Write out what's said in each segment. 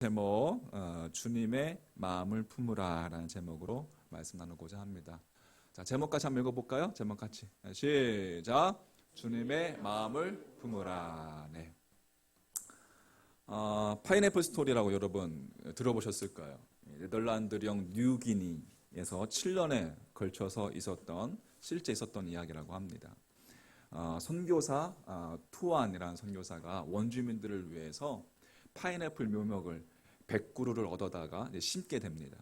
제목 주님의 마음을 품으라라는 제목으로 말씀 나누고자 합니다. 자, 제목 같이 한번 읽어볼까요? 제목 같이 시작. 주님의 마음을 품으라. 네. 파인애플 스토리라고 여러분 들어보셨을까요? 네덜란드령 뉴기니에서 7년에 걸쳐서 실제 있었던 이야기라고 합니다. 선교사 투안이라는 선교사가 원주민들을 위해서 파인애플 묘목을 100그루를 얻어다가 심게 됩니다.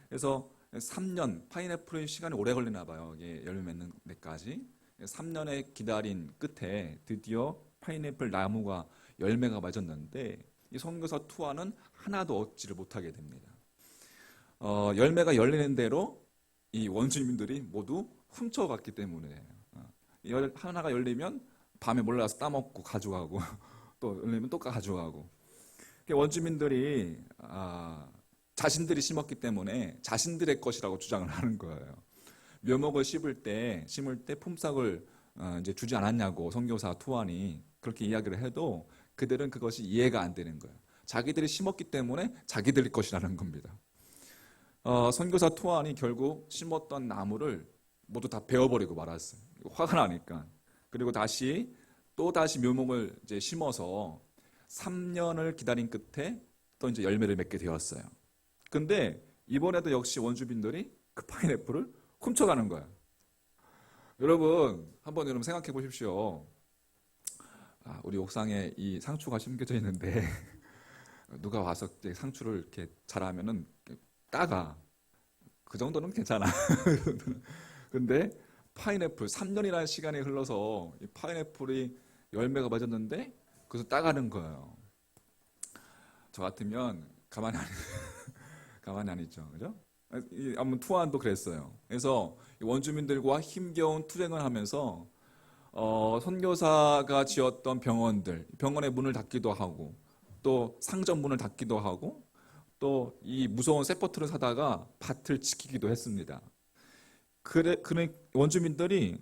그래서 3년, 파인애플의 시간이 오래 걸리나 봐요. 이게 열매 맺는 데까지. 3년의 기다린 끝에 드디어 파인애플 나무가 열매가 맺었는데 이 선교사 투아는 하나도 얻지를 못하게 됩니다. 열매가 열리는 대로 이 원주민들이 모두 훔쳐갔기 때문에 하나가 열리면 밤에 몰라서 따먹고 가져가고 또 열리면 또 가져가고 원주민들이 자신들이 심었기 때문에 자신들의 것이라고 주장을 하는 거예요. 묘목을 심을 때 품삯을 이제 주지 않았냐고 선교사 투안이 그렇게 이야기를 해도 그들은 그것이 이해가 안 되는 거예요. 자기들이 심었기 때문에 자기들 것이라는 겁니다. 선교사 투안이 결국 심었던 나무를 모두 다 베어버리고 말았어요. 화가 나니까. 그리고 또다시 묘목을 이제 심어서 3년을 기다린 끝에 또 이제 열매를 맺게 되었어요. 근데 이번에도 역시 원주민들이 그 파인애플을 훔쳐가는 거야. 여러분 생각해 보십시오. 우리 옥상에 이 상추가 심겨져 있는데 누가 와서 상추를 이렇게 잘하면은 따가. 그 정도는 괜찮아. 근데 파인애플 3년이라는 시간이 흘러서 이 파인애플이 열매가 맺었는데 그래서 따가는 거예요. 저 같으면 가만히 안 있죠, 그죠? 아무 투안도 그랬어요. 그래서 원주민들과 힘겨운 투쟁을 하면서 선교사가 지었던 병원의 문을 닫기도 하고, 또 상점 문을 닫기도 하고, 또 이 무서운 세포트를 사다가 밭을 지키기도 했습니다. 그러니까 원주민들이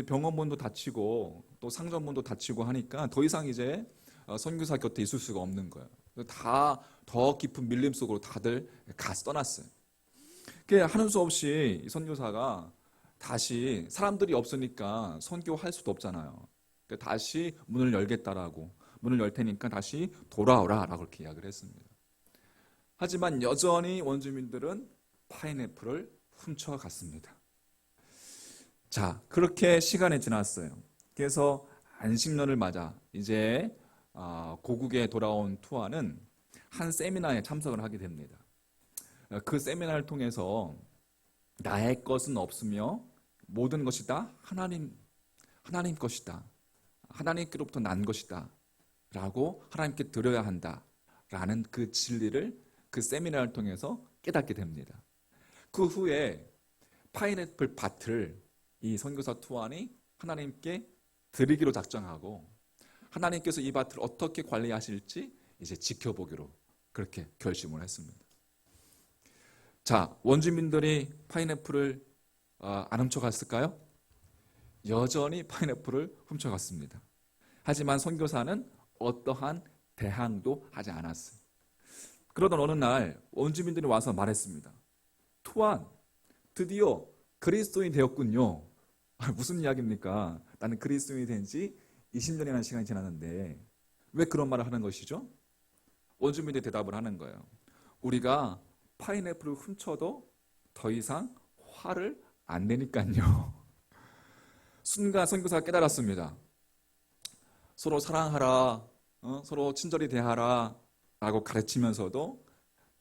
병원 문도 닫히고 또 상점 문도 닫히고 하니까 더 이상 이제 선교사 곁에 있을 수가 없는 거예요. 다 더 깊은 밀림 속으로 다들 떠났어요. 하는 수 없이 선교사가 다시 사람들이 없으니까 선교할 수도 없잖아요. 다시 문을 열 테니까 다시 돌아오라라고 그렇게 이야기를 했습니다. 하지만 여전히 원주민들은 파인애플을 훔쳐갔습니다. 자, 그렇게 시간이 지났어요. 그래서 안식년을 맞아 이제 고국에 돌아온 투아는 한 세미나에 참석을 하게 됩니다. 그 세미나를 통해서 나의 것은 없으며 모든 것이 다 하나님 것이다. 하나님께로부터 난 것이다. 라고 하나님께 드려야 한다. 라는 그 진리를 그 세미나를 통해서 깨닫게 됩니다. 그 후에 파인애플 밭을 이 선교사 투안이 하나님께 드리기로 작정하고 하나님께서 이 밭을 어떻게 관리하실지 이제 지켜보기로 그렇게 결심을 했습니다. 자, 원주민들이 파인애플을 안 훔쳐갔을까요? 여전히 파인애플을 훔쳐갔습니다. 하지만 선교사는 어떠한 대항도 하지 않았어요. 그러던 어느 날 원주민들이 와서 말했습니다. 투안, 드디어 그리스도인이 되었군요. 무슨 이야기입니까? 나는 그리스도인이 된 지 20년이라는 시간이 지났는데 왜 그런 말을 하는 것이죠? 원주민들이 대답을 하는 거예요. 우리가 파인애플을 훔쳐도 더 이상 화를 안 내니까요. 순간 선교사가 깨달았습니다. 서로 사랑하라, 서로 친절히 대하라 라고 가르치면서도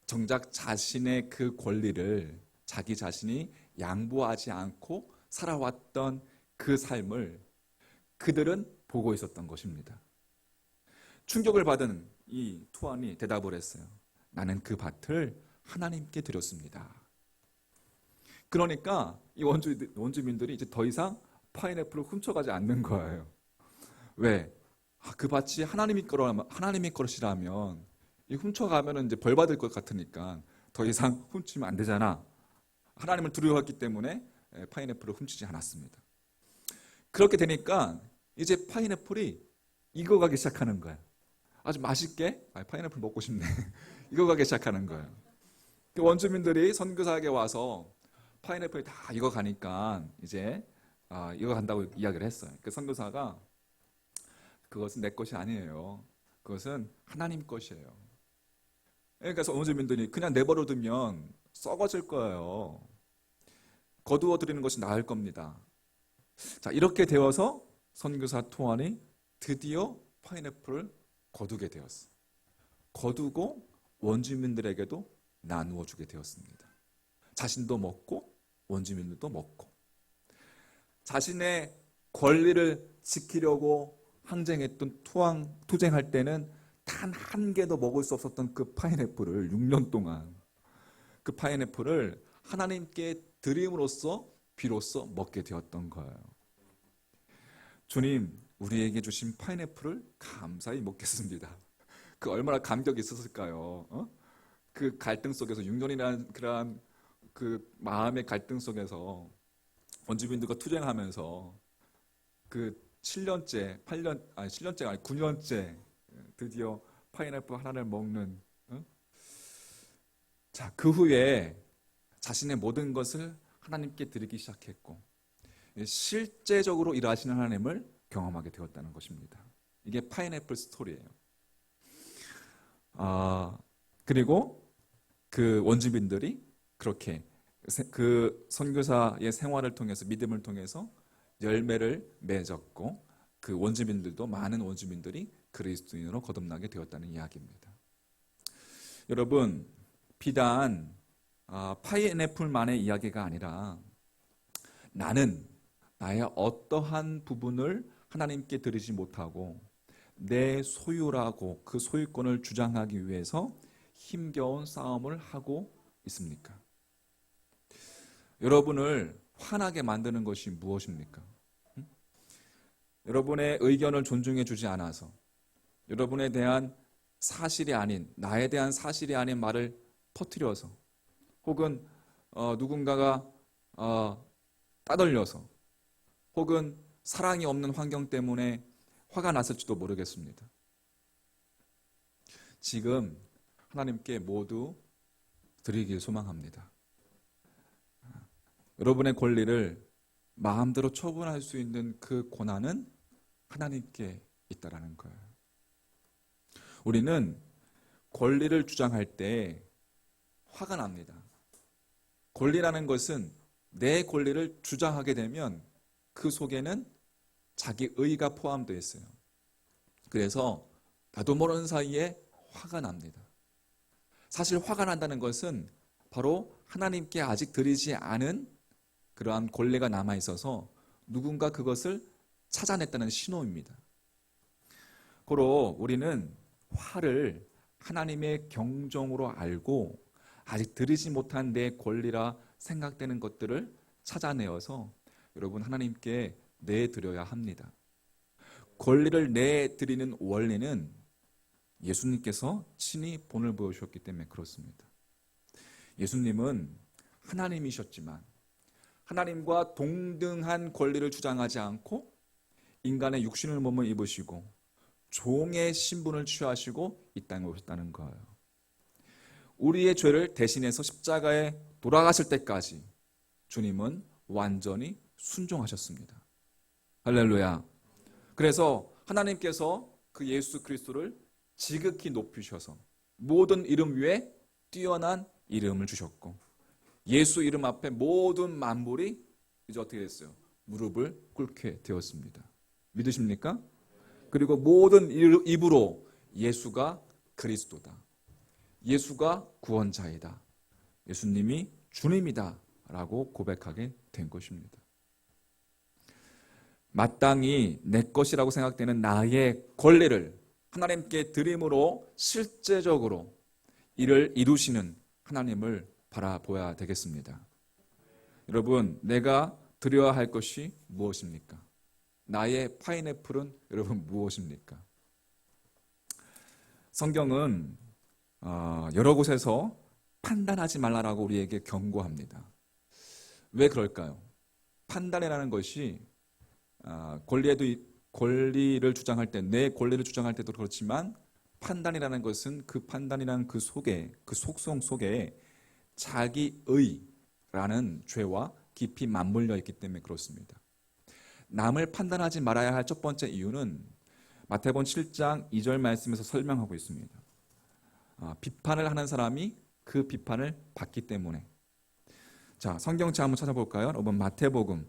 정작 자신의 그 권리를 자기 자신이 양보하지 않고 살아왔던 그 삶을 그들은 보고 있었던 것입니다. 충격을 받은 이 투안이 대답을 했어요. 나는 그 밭을 하나님께 드렸습니다. 그러니까 이 원주민들이 이제 더 이상 파인애플을 훔쳐가지 않는 거예요. 왜? 그 밭이 하나님의 것이라면 이 훔쳐가면 이제 벌 받을 것 같으니까 더 이상 훔치면 안 되잖아. 하나님을 두려워했기 때문에 파인애플을 훔치지 않았습니다. 그렇게 되니까 이제 파인애플이 익어가기 시작하는 거예요. 아주 맛있게 파인애플 먹고 싶네. 이거 가기 시작하는 거예요. 그 원주민들이 선교사에게 와서 파인애플이 다 익어가니까 이제 익어간다고 이야기를 했어요. 그 선교사가 그것은 내 것이 아니에요. 그것은 하나님 것이에요. 그러니까 원주민들이 그냥 내버려 두면 썩어질 거예요. 거두어 드리는 것이 나을 겁니다. 자, 이렇게 되어서 선교사 토안이 드디어 파인애플을 거두게 되었어요. 거두고 원주민들에게도 나누어 주게 되었습니다. 자신도 먹고 원주민들도 먹고. 자신의 권리를 지키려고 항쟁했던 투쟁할 때는 단 한 개도 먹을 수 없었던 그 파인애플을 6년 동안 그 파인애플을 하나님께 드림으로써 비로소 먹게 되었던 거예요. 주님, 우리에게 주신 파인애플을 감사히 먹겠습니다. 그 얼마나 감격이 있었을까요? 그 갈등 속에서 6년이라는 그러한 그 마음의 갈등 속에서 원주민들과 투쟁하면서 그 7년째가 아니 9년째 드디어 파인애플 하나를 먹는. 자, 그 후에 자신의 모든 것을 하나님께 드리기 시작했고 실제적으로 일하시는 하나님을 경험하게 되었다는 것입니다. 이게 파인애플 스토리예요. 그리고 그 원주민들이 그렇게 그 선교사의 생활을 통해서 믿음을 통해서 열매를 맺었고 그 원주민들도 많은 원주민들이 그리스도인으로 거듭나게 되었다는 이야기입니다. 여러분, 비단 파인애플만의 이야기가 아니라 나는 나의 어떠한 부분을 하나님께 드리지 못하고 내 소유라고 그 소유권을 주장하기 위해서 힘겨운 싸움을 하고 있습니까? 여러분을 화나게 만드는 것이 무엇입니까? 여러분의 의견을 존중해 주지 않아서 여러분에 대한 사실이 아닌 나에 대한 사실이 아닌 말을 퍼뜨려서 혹은 누군가가 따돌려서 혹은 사랑이 없는 환경 때문에 화가 났을지도 모르겠습니다. 지금 하나님께 모두 드리길 소망합니다. 여러분의 권리를 마음대로 처분할 수 있는 그 권한은 하나님께 있다라는 거예요. 우리는 권리를 주장할 때 화가 납니다. 권리라는 것은 내 권리를 주장하게 되면 그 속에는 자기 의가 포함되어 있어요. 그래서 나도 모르는 사이에 화가 납니다. 사실 화가 난다는 것은 바로 하나님께 아직 드리지 않은 그러한 권리가 남아 있어서 누군가 그것을 찾아냈다는 신호입니다. 고로 우리는 화를 하나님의 경종으로 알고 아직 드리지 못한 내 권리라 생각되는 것들을 찾아내어서 여러분 하나님께 내드려야 합니다. 권리를 내드리는 원리는 예수님께서 친히 본을 보여주셨기 때문에 그렇습니다. 예수님은 하나님이셨지만 하나님과 동등한 권리를 주장하지 않고 인간의 육신을 몸을 입으시고 종의 신분을 취하시고 이 땅에 오셨다는 거예요. 우리의 죄를 대신해서 십자가에 돌아가실 때까지 주님은 완전히 순종하셨습니다. 할렐루야. 그래서 하나님께서 그 예수 그리스도를 지극히 높이셔서 모든 이름 위에 뛰어난 이름을 주셨고 예수 이름 앞에 모든 만물이 이제 어떻게 됐어요? 무릎을 꿇게 되었습니다. 믿으십니까? 그리고 모든 입으로 예수가 그리스도다. 예수가 구원자이다. 예수님이 주님이다. 라고 고백하게 된 것입니다. 마땅히 내 것이라고 생각되는 나의 권리를 하나님께 드림으로 실제적으로 이를 이루시는 하나님을 바라보아야 되겠습니다. 여러분, 내가 드려야 할 것이 무엇입니까? 나의 파인애플은 여러분 무엇입니까? 성경은 여러 곳에서 판단하지 말라라고 우리에게 경고합니다. 왜 그럴까요? 판단이라는 것이 권리를 주장할 때, 내 권리를 주장할 때도 그렇지만 판단이라는 것은 그 판단이라는 그 속에, 그 속성 속에 자기의라는 죄와 깊이 맞물려 있기 때문에 그렇습니다. 남을 판단하지 말아야 할 첫 번째 이유는 마태복음 7장 2절 말씀에서 설명하고 있습니다. 비판을 하는 사람이 그 비판을 받기 때문에. 자, 성경책 한번 찾아볼까요? 여러분, 마태복음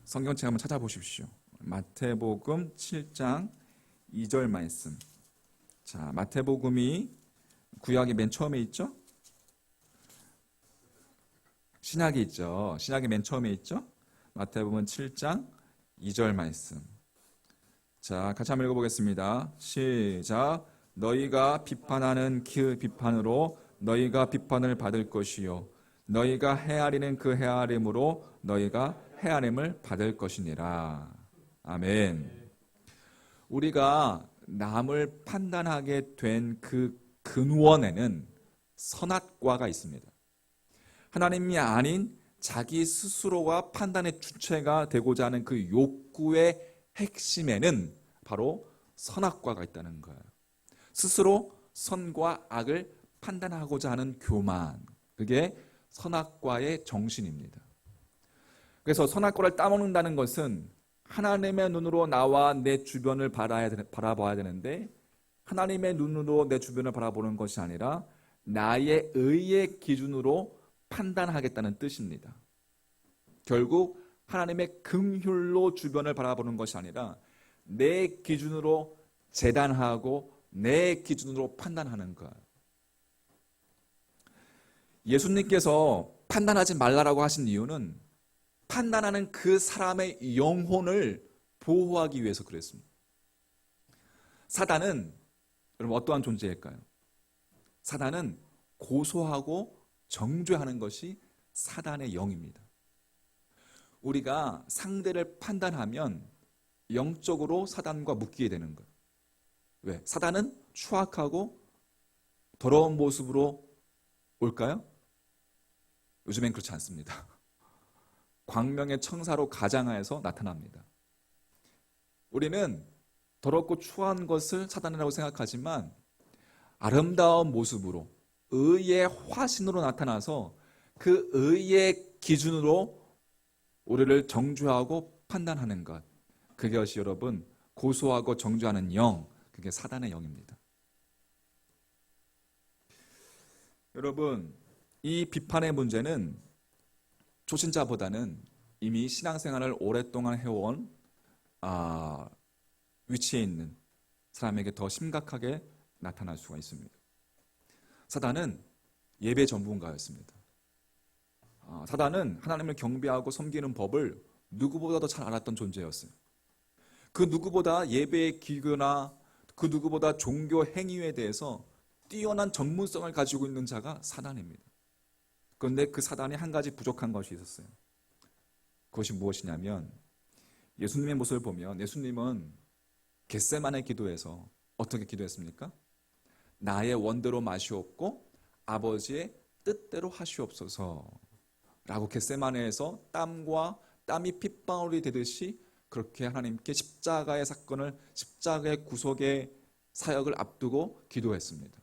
성경책 한번 찾아보십시오. 마태복음 7장 2절 말씀. 자, 마태복음이 구약이 맨 처음에 있죠? 신약이 있죠. 신약이 맨 처음에 있죠? 마태복음 7장 2절 말씀. 자, 같이 한번 읽어보겠습니다. 시작. 너희가 비판하는 그 비판으로 너희가 비판을 받을 것이요 너희가 헤아리는 그 헤아림으로 너희가 헤아림을 받을 것이니라. 아멘. 우리가 남을 판단하게 된 그 근원에는 선악과가 있습니다. 하나님이 아닌 자기 스스로가 판단의 주체가 되고자 하는 그 욕구의 핵심에는 바로 선악과가 있다는 거예요. 스스로 선과 악을 판단하고자 하는 교만, 그게 선악과의 정신입니다. 그래서 선악과를 따먹는다는 것은 하나님의 눈으로 나와 내 주변을 바라봐야 되는데 하나님의 눈으로 내 주변을 바라보는 것이 아니라 나의 의의 기준으로 판단하겠다는 뜻입니다. 결국 하나님의 긍휼로 주변을 바라보는 것이 아니라 내 기준으로 재단하고 내 기준으로 판단하는 것. 예수님께서 판단하지 말라라고 하신 이유는 판단하는 그 사람의 영혼을 보호하기 위해서 그랬습니다. 사단은 여러분 어떠한 존재일까요? 사단은 고소하고 정죄하는 것이 사단의 영입니다. 우리가 상대를 판단하면 영적으로 사단과 묶이게 되는 거예요. 왜? 사단은 추악하고 더러운 모습으로 올까요? 요즘엔 그렇지 않습니다. 광명의 청사로 가장하여서 나타납니다. 우리는 더럽고 추한 것을 사단이라고 생각하지만 아름다운 모습으로 의의 화신으로 나타나서 그 의의 기준으로 우리를 정죄하고 판단하는 것, 그것이 여러분 고소하고 정죄하는 영, 그게 사단의 영입니다. 여러분, 이 비판의 문제는 초신자보다는 이미 신앙생활을 오랫동안 해온 위치에 있는 사람에게 더 심각하게 나타날 수가 있습니다. 사단은 예배 전문가였습니다. 사단은 하나님을 경배하고 섬기는 법을 누구보다도 잘 알았던 존재였어요. 그 누구보다 예배의 기교나 그 누구보다 종교 행위에 대해서 뛰어난 전문성을 가지고 있는 자가 사단입니다. 그런데 그 사단이 한 가지 부족한 것이 있었어요. 그것이 무엇이냐면 예수님의 모습을 보면 예수님은 겟세마네 기도에서 어떻게 기도했습니까? 나의 원대로 마시옵고 아버지의 뜻대로 하시옵소서 라고 겟세마네에서 땀이 핏방울이 되듯이 그렇게 하나님께 십자가의 사건을, 십자가의 구속의 사역을 앞두고 기도했습니다.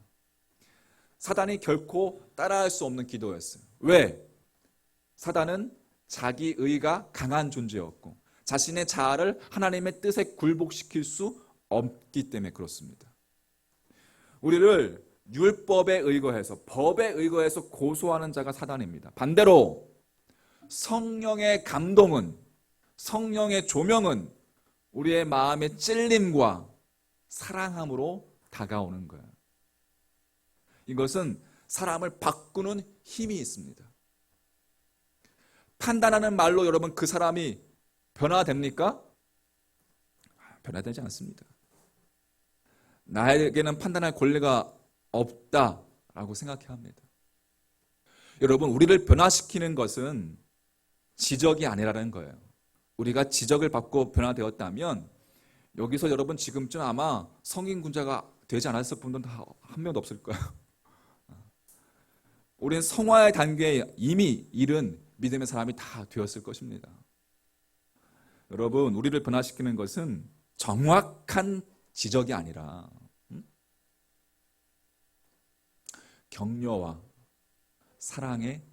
사단이 결코 따라할 수 없는 기도였어요. 왜? 사단은 자기 의가 강한 존재였고 자신의 자아를 하나님의 뜻에 굴복시킬 수 없기 때문에 그렇습니다. 우리를 율법에 의거해서, 법에 의거해서 고소하는 자가 사단입니다. 반대로 성령의 감동은, 성령의 조명은 우리의 마음의 찔림과 사랑함으로 다가오는 거예요. 이것은 사람을 바꾸는 힘이 있습니다. 판단하는 말로 여러분 그 사람이 변화됩니까? 변화되지 않습니다. 나에게는 판단할 권리가 없다라고 생각해야 합니다. 여러분, 우리를 변화시키는 것은 지적이 아니라는 거예요. 우리가 지적을 받고 변화되었다면 여기서 여러분 지금쯤 아마 성인 군자가 되지 않았을 분들은 다 한 명도 없을 거예요. 우리는 성화의 단계에 이미 이른 믿음의 사람이 다 되었을 것입니다. 여러분, 우리를 변화시키는 것은 정확한 지적이 아니라 격려와 사랑의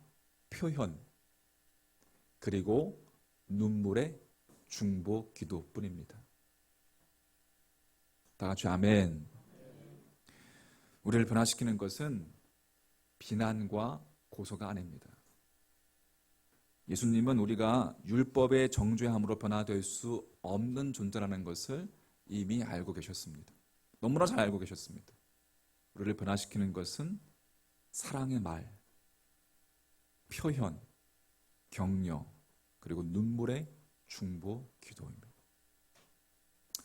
표현, 그리고 눈물의 중보 기도뿐입니다. 다 같이 아멘. 우리를 변화시키는 것은 비난과 고소가 아닙니다. 예수님은 우리가 율법의 정죄함으로 변화될 수 없는 존재라는 것을 이미 알고 계셨습니다. 너무나 잘 알고 계셨습니다. 우리를 변화시키는 것은 사랑의 말, 표현, 격려, 그리고 눈물의 중보 기도입니다.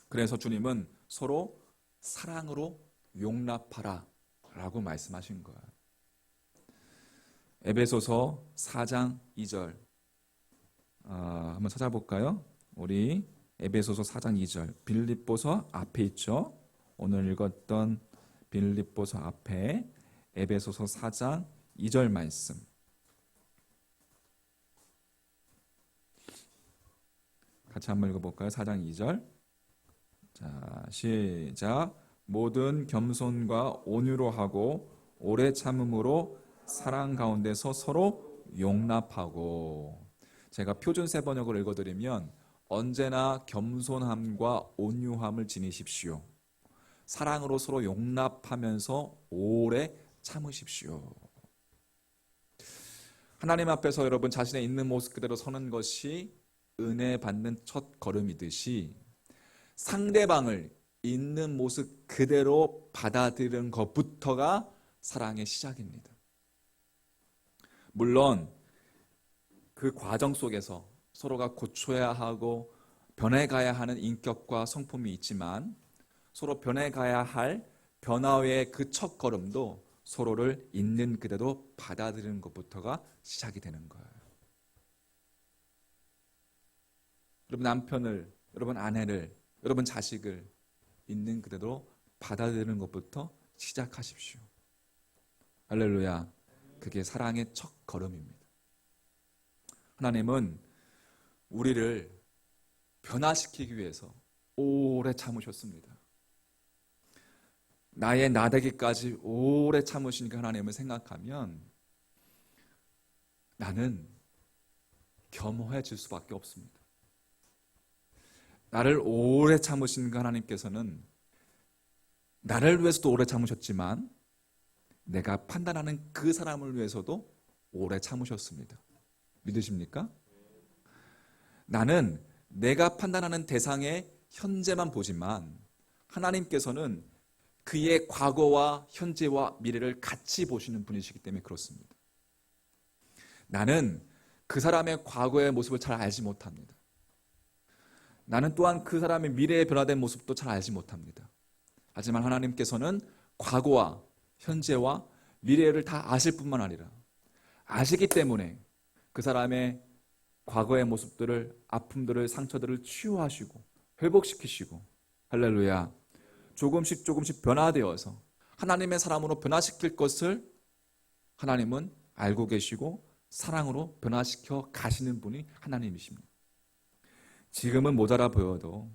그래서 주님은 서로 사랑으로 용납하라 라고 말씀하신 거예요. 에베소서 4장 2절 한번 찾아볼까요? 우리 에베소서 4장 2절, 빌립보서 앞에 있죠. 오늘 읽었던 빌립보서 앞에 에베소서 4장 2절 말씀. 같이 한번 읽어볼까요? 4장 2절. 자, 시작. 모든 겸손과 온유로 하고 오래 참음으로 사랑 가운데서 서로 용납하고. 제가 표준세 번역을 읽어드리면 언제나 겸손함과 온유함을 지니십시오. 사랑으로 서로 용납하면서 오래 참으십시오. 하나님 앞에서 여러분 자신의 있는 모습 그대로 서는 것이 은혜 받는 첫 걸음이듯이 상대방을 있는 모습 그대로 받아들이는 것부터가 사랑의 시작입니다. 물론 그 과정 속에서 서로가 고쳐야 하고 변해가야 하는 인격과 성품이 있지만 서로 변해가야 할 변화의 그 첫 걸음도 서로를 있는 그대로 받아들이는 것부터가 시작이 되는 거예요. 여러분 남편을, 여러분 아내를, 여러분 자식을 있는 그대로 받아들이는 것부터 시작하십시오. 할렐루야. 그게 사랑의 첫 걸음입니다. 하나님은 우리를 변화시키기 위해서 오래 참으셨습니다. 나의 나되기까지 오래 참으시니까 하나님을 생각하면 나는 겸허해질 수밖에 없습니다. 나를 오래 참으신 하나님께서는 나를 위해서도 오래 참으셨지만 내가 판단하는 그 사람을 위해서도 오래 참으셨습니다. 믿으십니까? 나는 내가 판단하는 대상의 현재만 보지만 하나님께서는 그의 과거와 현재와 미래를 같이 보시는 분이시기 때문에 그렇습니다. 나는 그 사람의 과거의 모습을 잘 알지 못합니다. 나는 또한 그 사람의 미래에 변화된 모습도 잘 알지 못합니다. 하지만 하나님께서는 과거와 현재와 미래를 다 아실 뿐만 아니라 아시기 때문에 그 사람의 과거의 모습들을, 아픔들을, 상처들을 치유하시고 회복시키시고 할렐루야, 조금씩 변화되어서 하나님의 사람으로 변화시킬 것을 하나님은 알고 계시고 사랑으로 변화시켜 가시는 분이 하나님이십니다. 지금은 모자라 보여도,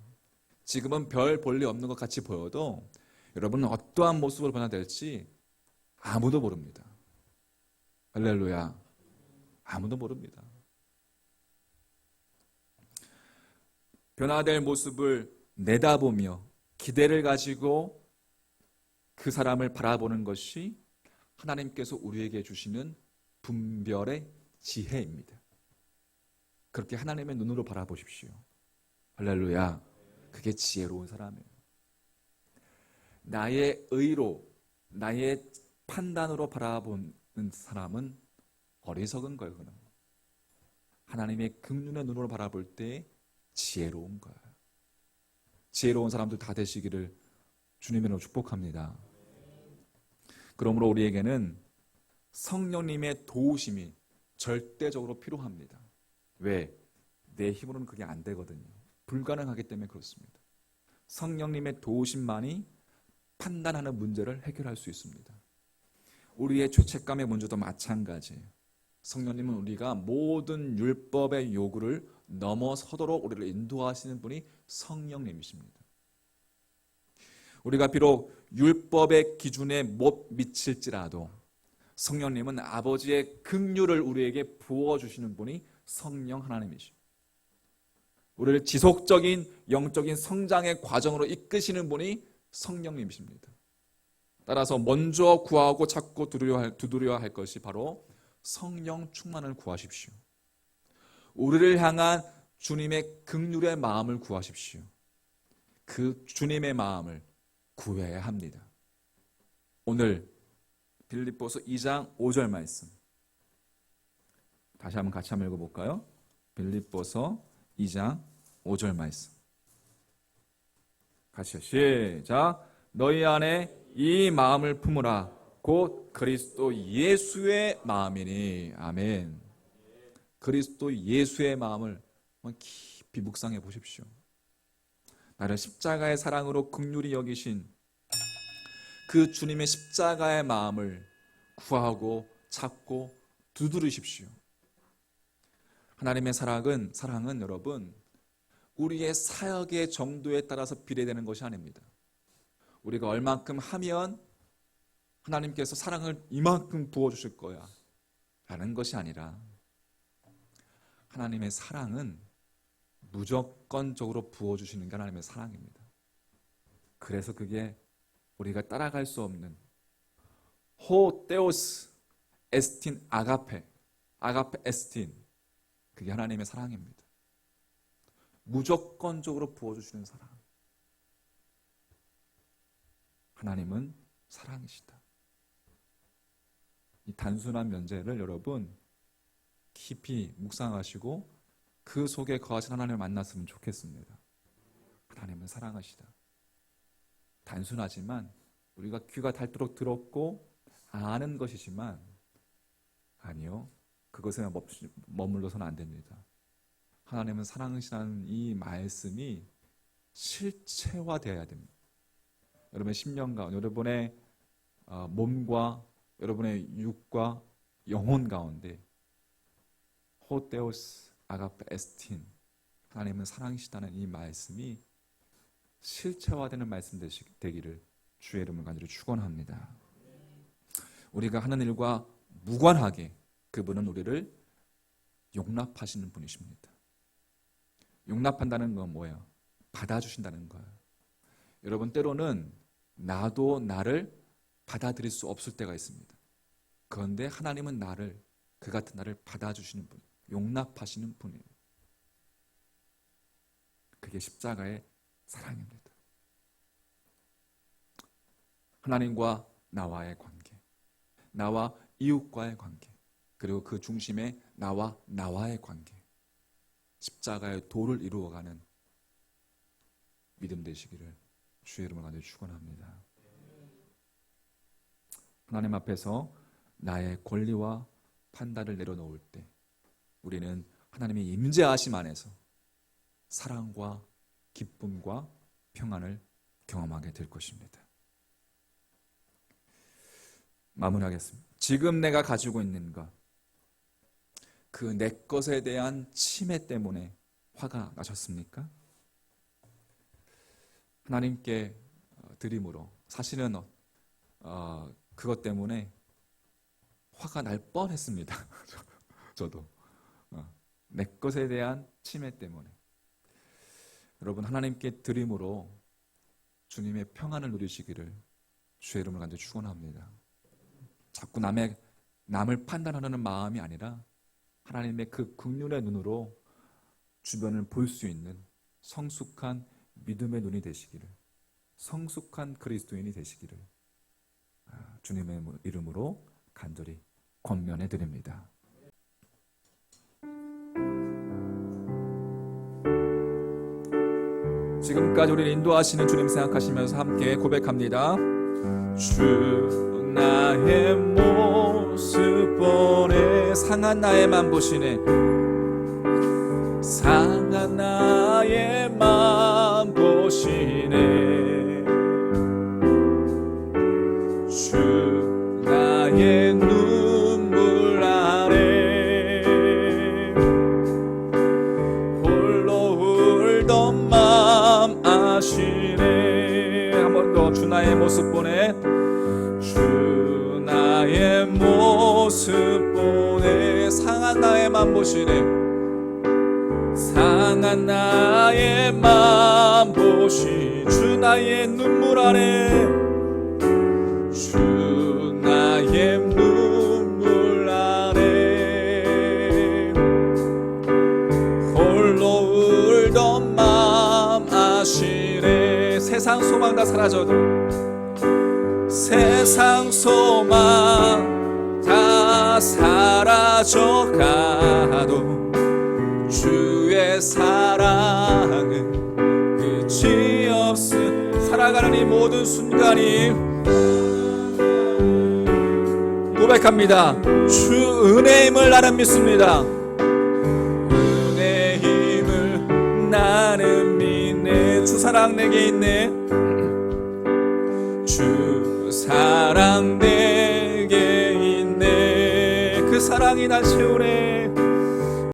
지금은 별 볼 일 없는 것 같이 보여도 여러분은 어떠한 모습으로 변화될지 아무도 모릅니다. 할렐루야. 아무도 모릅니다. 변화될 모습을 내다보며 기대를 가지고 그 사람을 바라보는 것이 하나님께서 우리에게 주시는 분별의 지혜입니다. 그렇게 하나님의 눈으로 바라보십시오. 할렐루야. 그게 지혜로운 사람이에요. 나의 의로, 나의 판단으로 바라보는 사람은 어리석은 거예요. 그는. 하나님의 긍휼의 눈으로 바라볼 때 지혜로운 거예요. 지혜로운 사람들 다 되시기를 주님으로 축복합니다. 그러므로 우리에게는 성령님의 도우심이 절대적으로 필요합니다. 왜? 내 힘으로는 그게 안 되거든요. 불가능하기 때문에 그렇습니다. 성령님의 도우심만이 판단하는 문제를 해결할 수 있습니다. 우리의 죄책감의 문제도 마찬가지예요. 성령님은 우리가 모든 율법의 요구를 넘어서도록 우리를 인도하시는 분이 성령님이십니다. 우리가 비록 율법의 기준에 못 미칠지라도 성령님은 아버지의 긍휼을 우리에게 부어주시는 분이 성령 하나님이시오. 우리를 지속적인 영적인 성장의 과정으로 이끄시는 분이 성령님이십니다. 따라서 먼저 구하고 찾고 두드려야 할 것이 바로 성령 충만을 구하십시오. 우리를 향한 주님의 긍휼의 마음을 구하십시오. 그 주님의 마음을 구해야 합니다. 오늘 빌립보서 2장 5절 말씀 다시 한번 같이 한번 읽어볼까요? 빌립보서 2장 5절 말씀 같이 시작. 너희 안에 이 마음을 품으라. 곧 그리스도 예수의 마음이니. 아멘. 그리스도 예수의 마음을 깊이 묵상해 보십시오. 나를 십자가의 사랑으로 긍휼히 여기신 그 주님의 십자가의 마음을 구하고 찾고 두드리십시오. 하나님의 사랑은 여러분 우리의 사역의 정도에 따라서 비례되는 것이 아닙니다. 우리가 얼만큼 하면 하나님께서 사랑을 이만큼 부어주실 거야 라는 것이 아니라 하나님의 사랑은 무조건적으로 부어주시는 게 하나님의 사랑입니다. 그래서 그게 우리가 따라갈 수 없는 호 테오스 에스틴 아가페 에스틴, 그게 하나님의 사랑입니다. 무조건적으로 부어주시는 사랑. 하나님은 사랑이시다. 이 단순한 면제를 여러분 깊이 묵상하시고 그 속에 거하신 하나님을 만났으면 좋겠습니다. 하나님은 사랑하시다. 단순하지만 우리가 귀가 닳도록 들었고 아는 것이지만 아니요, 그것에 머물러서는 안 됩니다. 하나님은 사랑하시다는 이 말씀이 실체화되어야 됩니다. 여러분의 심령 가운데, 여러분의 몸과 여러분의 육과 영혼 가운데 호테오스 아가페 에스틴, 하나님은 사랑이시다는 이 말씀이 실체화되는 말씀 되기를 주의 이름을 간절히 축원합니다. 우리가 하는 일과 무관하게 그분은 우리를 용납하시는 분이십니다. 용납한다는 건 뭐예요? 받아주신다는 거예요. 여러분, 때로는 나도 나를 받아들일 수 없을 때가 있습니다. 그런데 하나님은 그 같은 나를 받아주시는 분, 용납하시는 분이에요. 그게 십자가의 사랑입니다. 하나님과 나와의 관계, 나와 이웃과의 관계, 그리고 그 중심에 나와의 관계, 십자가의 도를 이루어가는 믿음 되시기를 주의 이름으로 간절히 축원합니다. 하나님 앞에서 나의 권리와 판단을 내려놓을 때 우리는 하나님의 임재하심 안에서 사랑과 기쁨과 평안을 경험하게 될 것입니다. 마무리하겠습니다. 지금 내가 가지고 있는 것, 그 내 것에 대한 침해 때문에 화가 나셨습니까? 하나님께 드림으로 사실은 그것 때문에 화가 날 뻔했습니다. 저도 내 것에 대한 침해 때문에. 여러분, 하나님께 드림으로 주님의 평안을 누리시기를 주의 이름으로 간절히 축원합니다. 자꾸 남을 판단하는 마음이 아니라 하나님의 그 긍휼의 눈으로 주변을 볼 수 있는 성숙한 믿음의 눈이 되시기를, 성숙한 그리스도인이 되시기를 주님의 이름으로 간절히 권면해 드립니다. 지금까지 우리를 인도하시는 주님 생각하시면서 함께 고백합니다. 주 나의 모습 보내, 상한 나의 맘 보시네, 상한 나의 맘 보시네. 주 나의 눈물 아래 홀로 울던 맘 아시네. 한 번 더 주 나의 모습 보내, 주 나의 모습 모습 보네. 상한 나의 맘 보시네. 상한 나의 맘 보시. 주 나의 눈물 아래, 주 나의 눈물 아래 홀로 울던 맘 아시네. 세상 소망 다 사라져도, 세상 소망 다 사라져가도 주의 사랑은 끝이 없음. 살아가는 이 모든 순간이 고백합니다. 주 은혜의 힘을 나는 믿습니다. 은혜의 힘을 나는 믿네. 주 사랑 내게 있네. 주 사랑 내게 있네. 그 사랑이 날 채우네.